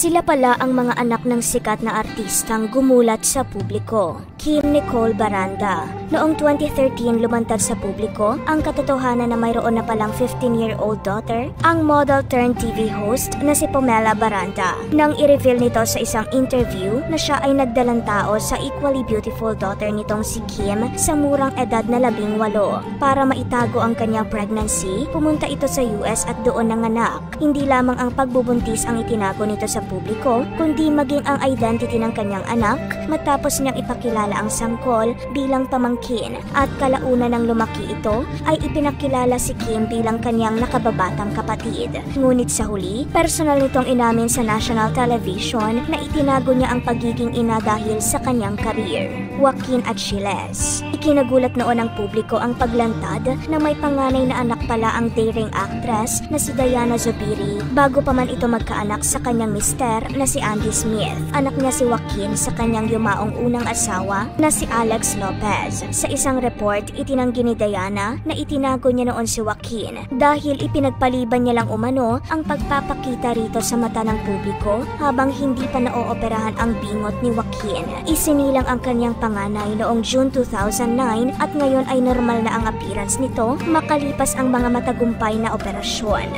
Sila pala ang mga anak ng sikat na artistang gumulat sa publiko. Kim Nicole Baranda. Noong 2013 lumantad sa publiko ang katotohanan na mayroon na palang 15-year-old daughter, ang model turned TV host na si Pomela Baranda. Nang i-reveal nito sa isang interview na siya ay nagdalang tao sa equally beautiful daughter nitong si Kim sa murang edad na 18. Para maitago ang kanyang pregnancy, pumunta ito sa US at doon nanganak. Hindi lamang ang pagbubuntis ang itinago nito sa publiko, kundi maging ang identity ng kanyang anak matapos niyang ipakilala ang sangkol bilang pamangkin at kalaunan ng lumaki ito ay ipinakilala si Kim bilang kanyang nakababatang kapatid. Ngunit sa huli, personal nitong inamin sa national television na itinago niya ang pagiging ina dahil sa kanyang career. Joaquin Achiles. Ikinagulat noon ng publiko ang paglantad na may panganay na anak pala ang daring actress na si Diana Zubiri bago pa man ito magkaanak sa kanyang mister na si Andy Smith. Anak niya si Joaquin sa kanyang yumaong unang asawa na si Alex Lopez. Sa isang report, itinanggi ni Diana na itinago niya noon si Joaquin dahil ipinagpaliban niya lang umano ang pagpapakita rito sa mata ng publiko habang hindi pa naooperahan ang bingot ni Joaquin. Isinilang ang kanyang panganay noong June 2009 at ngayon ay normal na ang appearance nito makalipas ang mga matagumpay na operasyon.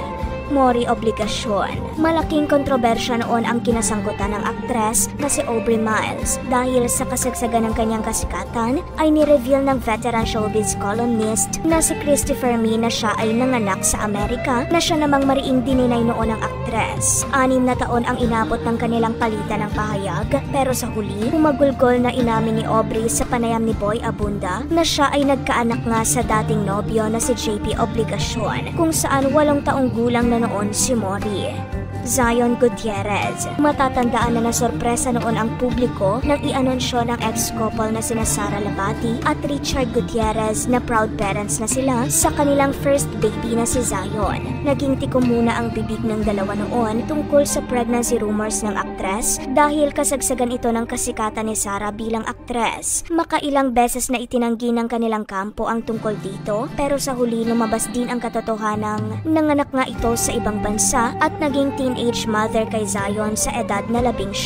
Mori obligasyon. Malaking kontrobersya noon ang kinasangkutan ng aktres na si Aubrey Miles dahil sa kasagsagan ng kanyang kasikatan ay ni-reveal ng veteran showbiz columnist na si Christopher Mee na siya ay nanganak sa Amerika na siya namang mariing dininay noon ng aktres. 6 na taon ang inabot ng kanilang palitan ng pahayag pero sa huli, humagulgol na inamin ni Aubrey sa panayam ni Boy Abunda na siya ay nagkaanak nga sa dating nobyo na si JP Obligacion kung saan 8 taong gulang na noon si Mori. Zion Gutierrez. Matatandaan na nasorpresa noon ang publiko nang i-anunsyo ng ex-couple na sina Sara Labati at Richard Gutierrez na proud parents na sila sa kanilang first baby na si Zion. Naging tikom muna ang bibig ng dalawa noon tungkol sa pregnancy rumors ng aktres dahil kasagsagan ito ng kasikatan ni Sara bilang aktres. Makailang beses na itinanggi ng kanilang kampo ang tungkol dito pero sa huli lumabas din ang katotohanang nanganak nga ito sa ibang bansa at naging teenage mother kay Zion sa edad na 19.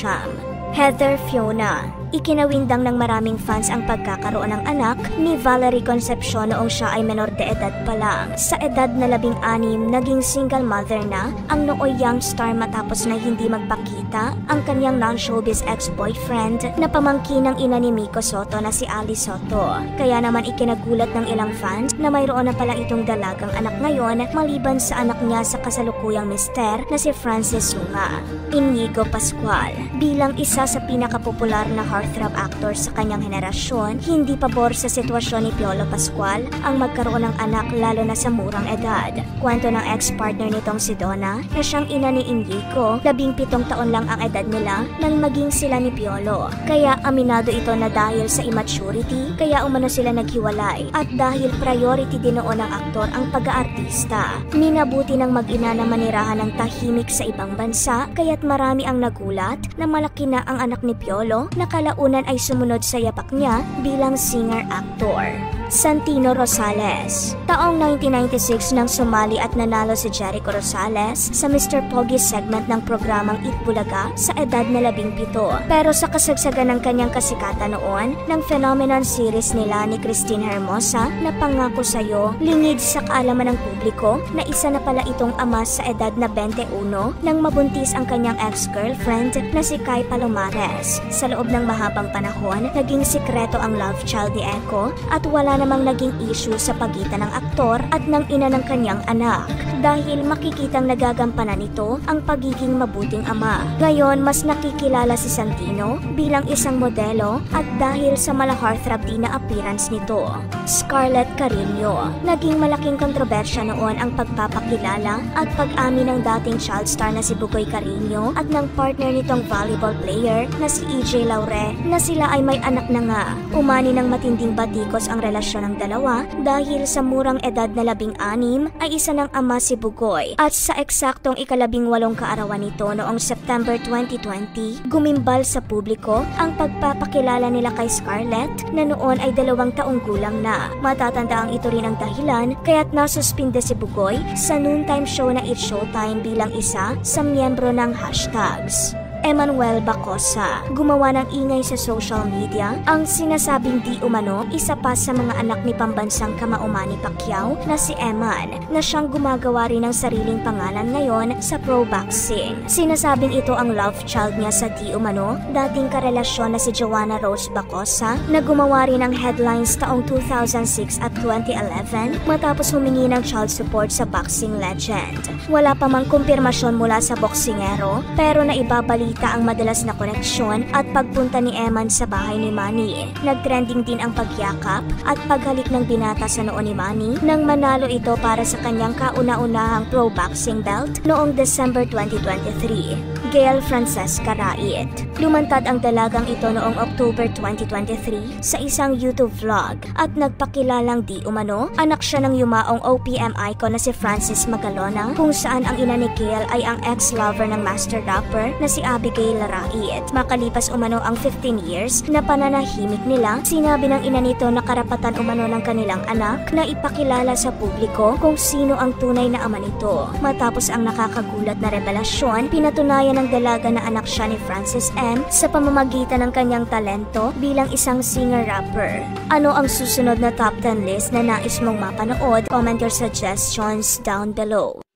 Heather Fiona. Ikinawindang ng maraming fans ang pagkakaroon ng anak ni Valerie Concepcion noong siya ay menor de edad pa lang. Sa edad na 16, naging single mother na ang nooy young star matapos na hindi magpakita ang kanyang non-showbiz ex-boyfriend na pamangkin ng ina ni Miko Soto na si Ali Soto. Kaya naman ikinagulat ng ilang fans na mayroon na pala itong dalagang anak ngayon maliban sa anak niya sa kasalukuyang mister na si Francis Sunga. Inigo Pascual. Bilang isa sa pinakapopular na heartthrob actor sa kanyang henerasyon, hindi pabor sa sitwasyon ni Piolo Pascual ang magkaroon ng anak lalo na sa murang edad. Kwento ng ex-partner nitong si Donna na siyang ina ni Inigo, 17 taon lang ang edad nila nang maging sila ni Piolo. Kaya aminado ito na dahil sa immaturity, kaya umano sila naghiwalay at dahil priority din noon ng aktor ang pag-aartista. Minabuti ng mag-ina na manirahan ng tahimik sa ibang bansa kaya't marami ang nagulat na malaki na ang anak ni Piolo na kalaunan ay sumunod sa yapak niya bilang singer-actor. Santino Rosales. Taong 1996 nang sumali at nanalo si Jericho Rosales sa Mr. Pogi segment ng programang Itbulaga sa edad na 17. Pero sa kasagsagan ng kanyang kasikatan noon, ng phenomenon series nila ni Christine Hermosa na Pangako Sa'yo, lingid sa kaalaman ng publiko na isa na pala itong ama sa edad na 21 nang mabuntis ang kanyang ex-girlfriend na si Kai Palomares. Sa loob ng mahabang panahon, naging sikreto ang love child ni Echo at wala namang naging issue sa pagitan ng aktor at ng ina ng kanyang anak dahil makikitang nagagampanan nito ang pagiging mabuting ama. Ngayon, mas nakikilala si Santino bilang isang modelo at dahil sa mala-heartthrob din na appearance nito. Scarlett Carrillo. Naging malaking kontrobersya noon ang pagpapakilala at pag-amin ng dating child star na si Bugoy Carrillo at ng partner nitong volleyball player na si EJ Laure na sila ay may anak na nga. Umani ng matinding batikos ang relasyon ng dalawa dahil sa murang edad na 16 ay isa ng ama si Bugoy at sa eksaktong ika-18 kaarawan nito noong September 2020, gumimbal sa publiko ang pagpapakilala nila kay Scarlett na noon ay 2 taong gulang na. Matatanda ang ito rin ang dahilan kaya't nasuspinde si Bugoy sa noontime show na It's Showtime bilang isa sa miyembro ng hashtags. Emmanuel Bacosa. Gumawa ng ingay sa social media ang sinasabing di umano isa pa sa mga anak ni pambansang kamao Manny Pacquiao na si Eman, na siyang gumagawa rin ng sariling pangalan ngayon sa pro boxing. Sinasabing ito ang love child niya sa di umano dating karelasyon na si Joanna Rose Bacosa, na gumawa rin ng headlines taong 2006 at 2011 matapos humingi ng child support sa boxing legend. Wala pa mang kumpirmasyon mula sa boksingero, pero naibabalita ang madalas na koneksyon at pagpunta ni Eman sa bahay ni Manny. Nagtrending din ang pagyakap at paghalik ng binata sa noo ni Manny nang manalo ito para sa kanyang kauna-unahang pro boxing belt noong December 2023. Gail Francesca Rait. Lumantad ang dalagang ito noong October 2023 sa isang YouTube vlog at nagpakilalang di umano anak siya ng yumaong OPM icon na si Francis Magalona, kung saan ang ina ni Gail ay ang ex-lover ng master rapper na si Abigail Rait. Makalipas umano ang 15 years na pananahimik nila, sinabi ng ina nito na karapatan umano ng kanilang anak na ipakilala sa publiko kung sino ang tunay na ama nito. Matapos ang nakakagulat na revelasyon, pinatunayan ng dalaga na anak siya ni Francis M. sa pamamagitan ng kanyang talento bilang isang singer-rapper. Ano ang susunod na top 10 list na nais mong mapanood? Comment your suggestions down below.